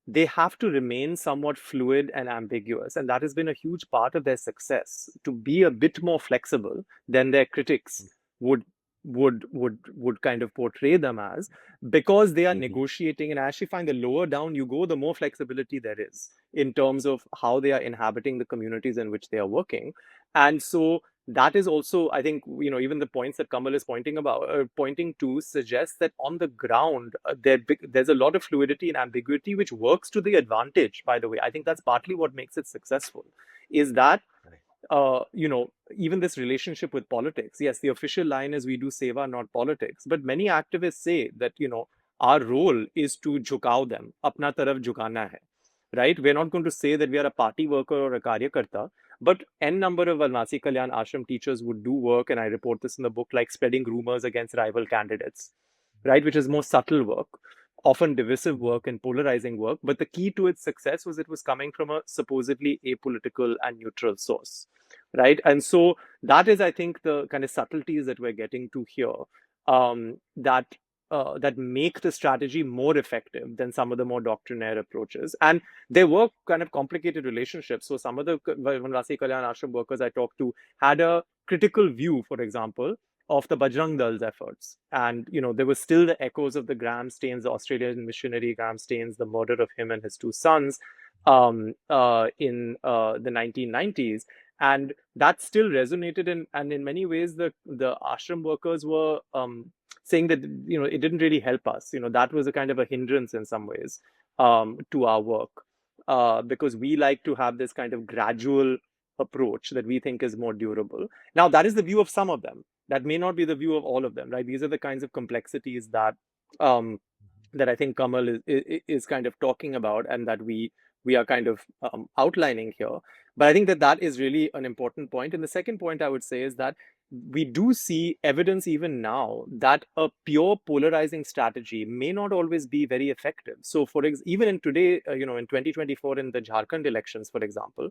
they have to remain somewhat fluid and ambiguous, and that has been a huge part of their success, to be a bit more flexible than their critics would would kind of portray them as, because they are Mhm. negotiating. And I actually find the lower down you go, the more flexibility there is in terms of how they are inhabiting the communities in which they are working. And so that is also, I think, even the points that Kamal is pointing to suggest that on the ground, there's a lot of fluidity and ambiguity, which works to the advantage, by the way. I think that's partly what makes it successful, is that Right. even this relationship with politics. Yes, the official line is we do seva, not politics. But many activists say that, our role is to jhukao them, apna taraf jhukana hai, right? We're not going to say that we are a party worker or a karyakarta, but n number of Vanvasi Kalyan Ashram teachers would do work, and I report this in the book, like spreading rumors against rival candidates, right? Which is more subtle work, often divisive work and polarizing work. But the key to its success was it was coming from a supposedly apolitical and neutral source, right? And so that is, I think, the kind of subtleties that we're getting to here, that make the strategy more effective than some of the more doctrinaire approaches. And there were kind of complicated relationships. So some of the Vanvasi Kalyan Ashram workers I talked to had a critical view, for example, of the Bajrang Dal's efforts. And, there was still the echoes of the Graham Staines, the Australian missionary Graham Staines, the murder of him and his two sons in the 1990s. And that still resonated, and in many ways, the ashram workers were saying that, it didn't really help us. That was a kind of a hindrance in some ways to our work, because we like to have this kind of gradual approach that we think is more durable. Now, that is the view of some of them. That may not be the view of all of them, right? These are the kinds of complexities um, that I think Kamal is kind of talking about, and that we are kind of outlining here. But I think that is really an important point. And the second point I would say is that we do see evidence even now that a pure polarizing strategy may not always be very effective. So, even in today, in 2024, in the Jharkhand elections, for example,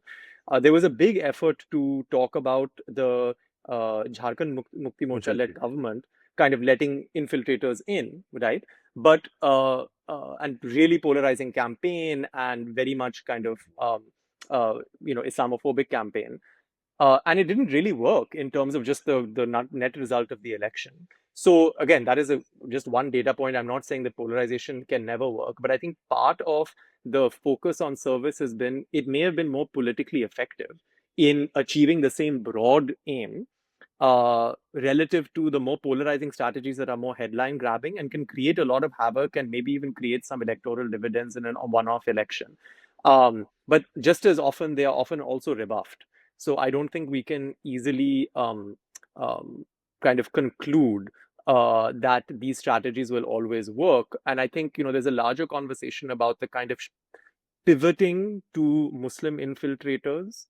there was a big effort to talk about the Jharkhand Mukti Morcha led Infiltrate. government kind of letting infiltrators in, right? But and really polarizing campaign, and very much kind of Islamophobic campaign, and it didn't really work in terms of just the net result of the election. So again, that is just one data point. I'm not saying that polarization can never work, but I think part of the focus on service has been, it may have been more politically effective in achieving the same broad aim, relative to the more polarizing strategies that are more headline grabbing and can create a lot of havoc and maybe even create some electoral dividends in a one-off election. But just as often, they are often also rebuffed. So I don't think we can easily kind of conclude that these strategies will always work. And I think, there's a larger conversation about the kind of pivoting to Muslim infiltrators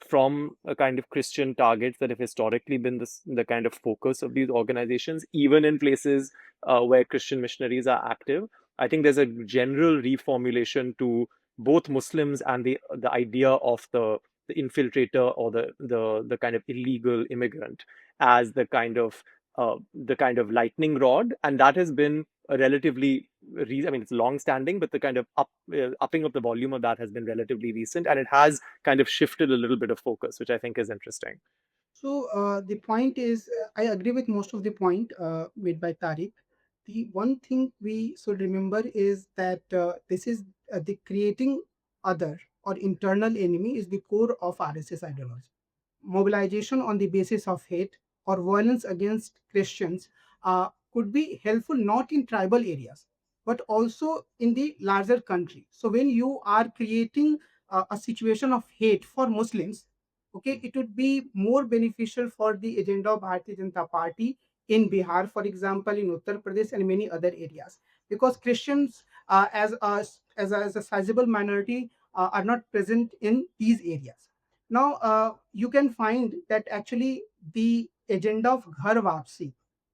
from a kind of Christian targets that have historically been the kind of focus of these organizations, even in places where Christian missionaries are active. I think there's a general reformulation to both Muslims and the idea of the infiltrator or the kind of illegal immigrant as the kind of lightning rod, and that has been a relatively I mean, it's long standing, but the kind of upping of the volume of that has been relatively recent, and it has kind of shifted a little bit of focus, which I think is interesting. So the point is, I agree with most of the point made by Tariq. The one thing we should remember is that this is the creating other or internal enemy is the core of RSS ideology. Mobilization on the basis of hate or violence against Christians could be helpful not in tribal areas but also in the larger country. So when you are creating a situation of hate for Muslims, okay, it would be more beneficial for the agenda of Bharatiya Janata Party in Bihar, for example, in Uttar Pradesh and many other areas, because Christians as a sizable minority are not present in these areas. Now, you can find that actually the agenda of Ghar Vapsi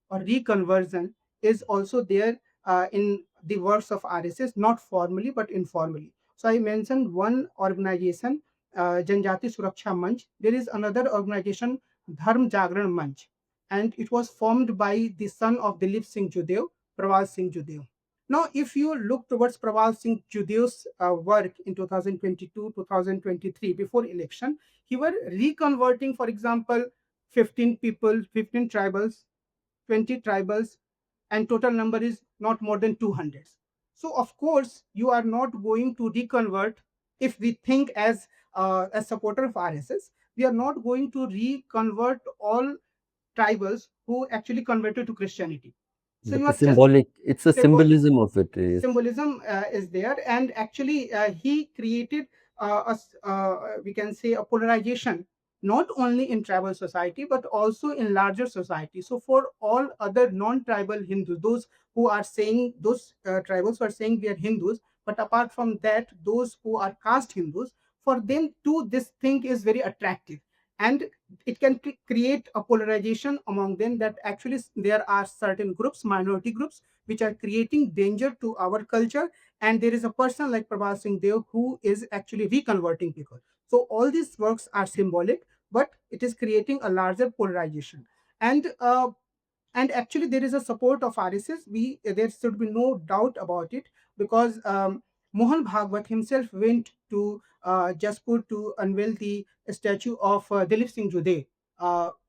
or reconversion is also there in the works of RSS, not formally but informally. So I mentioned one organization, Janjati Suraksha Manch. There is another organization, Dharm Jagran Manch, and it was formed by the son of Dilip Singh Judev, Prawal Singh Judev. Now, if you look towards Prawal Singh Judev's work in 2022, 2023, before election, he were reconverting, for example, 15 people, 15 tribals, 20 tribals, and total number is not more than 200. So, of course, you are not going to reconvert. If we think as a supporter of RSS, we are not going to reconvert all tribals who actually converted to Christianity. So But you the are just symbolic, it's a symbol symbolism of it. Is symbolism is there, and actually he created we can say a polarization not only in tribal society but also in larger society. So for all other non-tribal Hindus, those who are saying, those tribals who are saying we are Hindus, but apart from that, those who are caste Hindus, for them too this thing is very attractive, and it can create a polarization among them, that actually there are certain groups, minority groups, which are creating danger to our culture, and there is a person like Prabhat Singh Dev who is actually reconverting people. So all these works are symbolic, but it is creating a larger polarization. And actually there is a support of RSS. There should be no doubt about it, because Mohan Bhagwat himself went to Jaspur to unveil the statue of Dilip Singh Jude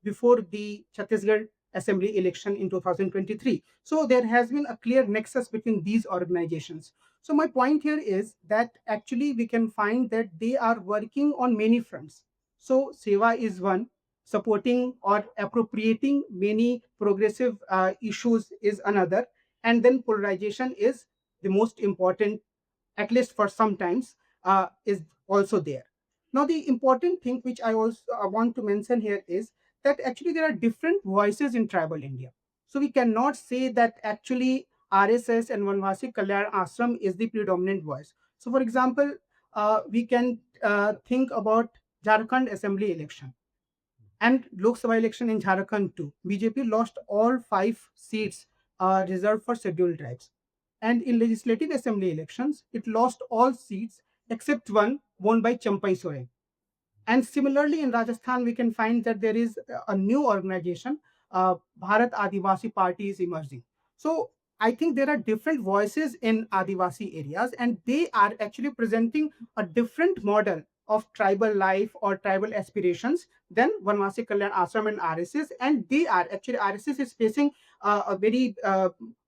before the Chhattisgarh Assembly election in 2023. So there has been a clear nexus between these organizations. So my point here is that actually we can find that they are working on many fronts. So Seva is one, supporting or appropriating many progressive issues is another, and then polarization is the most important, at least for sometimes, is also there. Now the important thing which I also want to mention here is that actually there are different voices in tribal India. So we cannot say that actually RSS and Vanvasi Kalyan Ashram is the predominant voice. So for example, we can think about Jharkhand assembly election and Lok Sabha election in Jharkhand too. BJP lost all 5 seats reserved for scheduled tribes. And in legislative assembly elections, it lost all seats except one won by Champai Soren. And similarly, in Rajasthan, we can find that there is a new organization, Bharat Adivasi Party is emerging. So I think there are different voices in Adivasi areas, and they are actually presenting a different model of tribal life or tribal aspirations than Vanvasi Kalyan Ashram and RSS. And they are actually, RSS is facing a very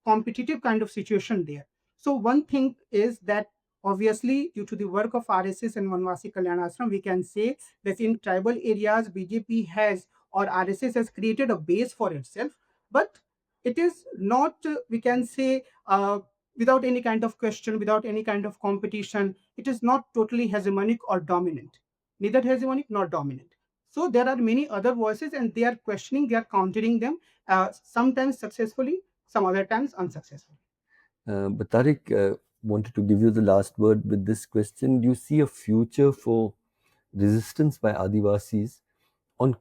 competitive kind of situation there. So one thing is that obviously, due to the work of RSS and Vanvasi Kalyan Ashram, we can say that in tribal areas, BJP has or RSS has created a base for itself, but it is not, we can say, without any kind of question, without any kind of competition, it is not totally hegemonic or dominant, neither hegemonic nor dominant. So there are many other voices, and they are questioning, they are countering them, sometimes successfully, some other times unsuccessfully. But Tariq, wanted to give you the last word with this question. Do you see a future for resistance by Adivasis on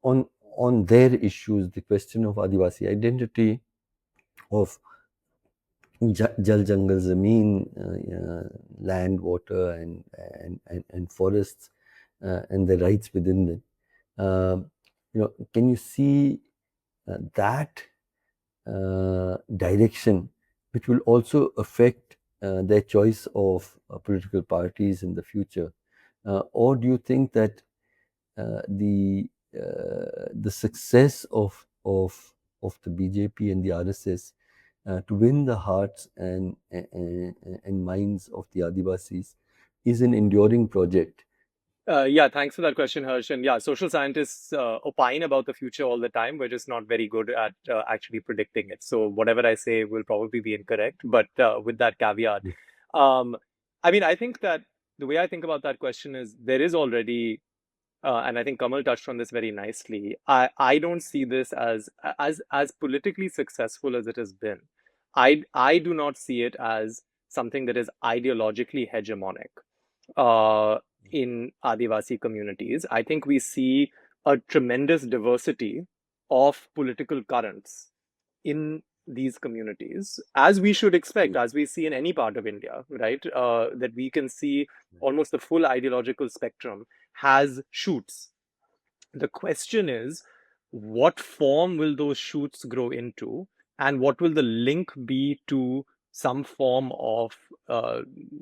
on on their issues, the question of Adivasi identity, of Jal Jungle Zameen, land, water, and forests, and the rights within them? Can you see that direction, which will also affect their choice of political parties in the future? Or do you think that the success of the BJP and the RSS to win the hearts and minds of the Adivasis is an enduring project? Yeah, thanks for that question, Harsh. And yeah, social scientists opine about the future all the time. We're just not very good at actually predicting it. So whatever I say will probably be incorrect. But with that caveat, Yeah. um, I mean, I think that the way I think about that question is there is already, and I think Kamal touched on this very nicely. I don't see this as politically successful as it has been. I do not see it as something that is ideologically hegemonic uh, in Adivasi communities. I think we see a tremendous diversity of political currents in these communities, as we should expect, as we see in any part of India, right? That we can see almost the full ideological spectrum has shoots. The question is, what form will those shoots grow into, and what will the link be to some form of, uh,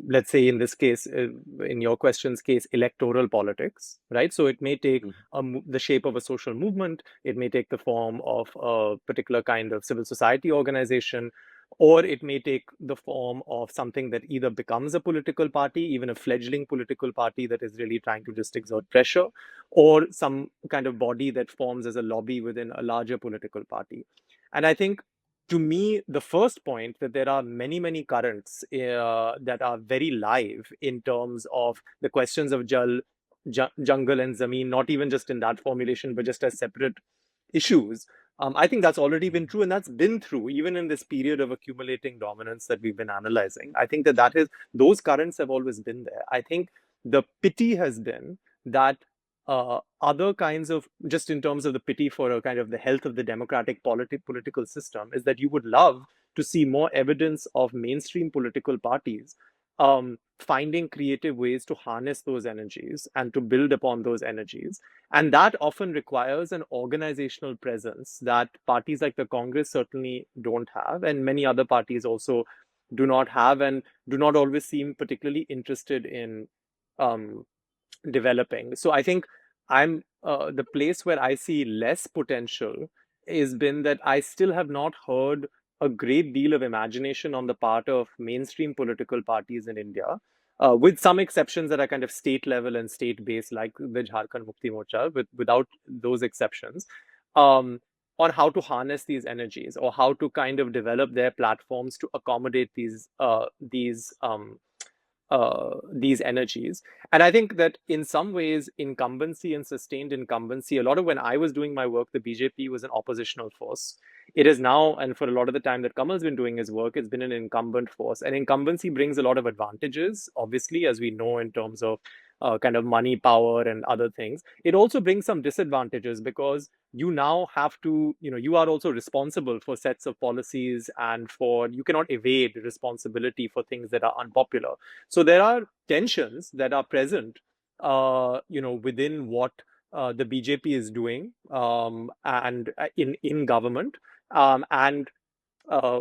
let's say in this case, in your question's case, electoral politics, right? So it may take the shape of a social movement, it may take the form of a particular kind of civil society organization, or it may take the form of something that either becomes a political party, even a fledgling political party that is really trying to just exert pressure, or some kind of body that forms as a lobby within a larger political party. And I think, to me, the first point that there are many, many currents that are very live in terms of the questions of jungle and zameen, not even just in that formulation, but just as separate issues. I think that's already been true, and that's been true even in this period of accumulating dominance that we've been analyzing. I think that is those currents have always been there. I think the pity has been that other kinds of, just in terms of the pity for a kind of the health of the democratic political system, is that you would love to see more evidence of mainstream political parties finding creative ways to harness those energies and to build upon those energies. And that often requires an organizational presence that parties like the Congress certainly don't have, and many other parties also do not have, and do not always seem particularly interested in um, developing. So I think I'm the place where I see less potential is been that I still have not heard a great deal of imagination on the part of mainstream political parties in India, with some exceptions that are kind of state level and state based, like the Jharkhand Mukti Morcha. Without those exceptions, um, on how to harness these energies or how to kind of develop their platforms to accommodate these energies. And I think that in some ways, incumbency and sustained incumbency, a lot of when I was doing my work, the BJP was an oppositional force. It is now, and for a lot of the time that Kamal's been doing his work, it's been an incumbent force. And incumbency brings a lot of advantages, obviously, as we know, in terms of kind of money, power, and other things. It also brings some disadvantages because you now have to, you are also responsible for sets of policies, and you cannot evade responsibility for things that are unpopular. So there are tensions that are present, within what the BJP is doing, and in government, and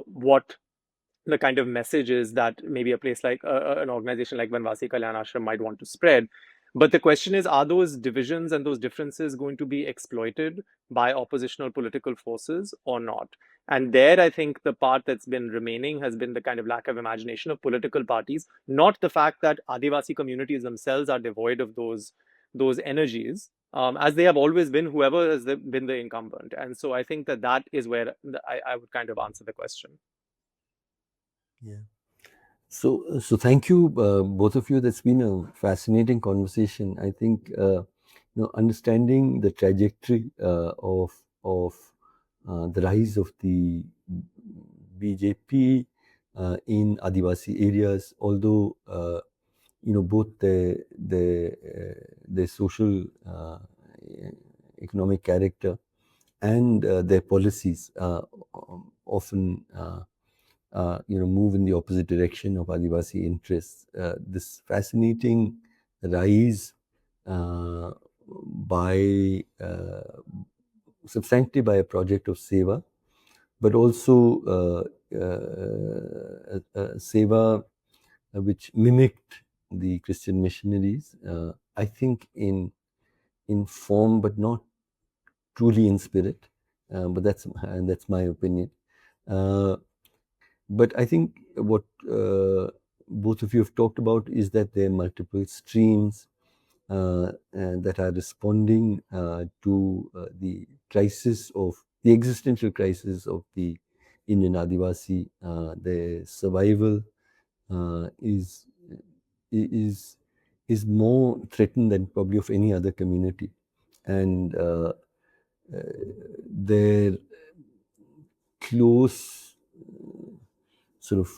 what the kind of messages that maybe a place like an organization like Vanvasi, Kalyan, Ashram might want to spread. But the question is, are those divisions and those differences going to be exploited by oppositional political forces or not? And there, I think the part that's been remaining has been the kind of lack of imagination of political parties, not the fact that Adivasi communities themselves are devoid of those energies, as they have always been, whoever has been the incumbent. And so I think that is where I would kind of answer the question. Yeah. So thank you, both of you. That's been a fascinating conversation. I think understanding the trajectory of the rise of the BJP in Adivasi areas, although both their social economic character and their policies often move in the opposite direction of Adivasi interests. This fascinating rise by substantially by a project of seva, but also seva which mimicked the Christian missionaries. I think in form, but not truly in spirit. But that's my opinion. But I think what both of you have talked about is that there are multiple streams that are responding to the crisis of the existential crisis of the Indian Adivasi. Their survival is more threatened than probably of any other community, and their close sort of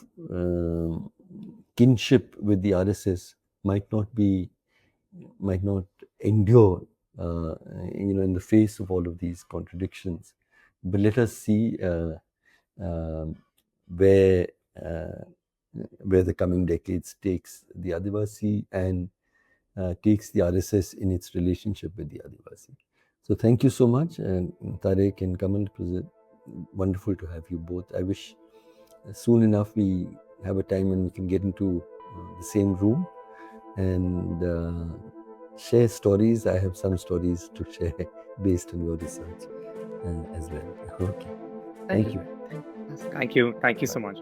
kinship with the RSS might not endure, in the face of all of these contradictions. But let us see where the coming decades takes the Adivasi and takes the RSS in its relationship with the Adivasi. So thank you so much, Tariq and Kamal. It was wonderful to have you both. I wish soon enough we have a time when we can get into the same room and share stories. I have some stories to share based on your research as well. Okay. Thank you. Thank you so much.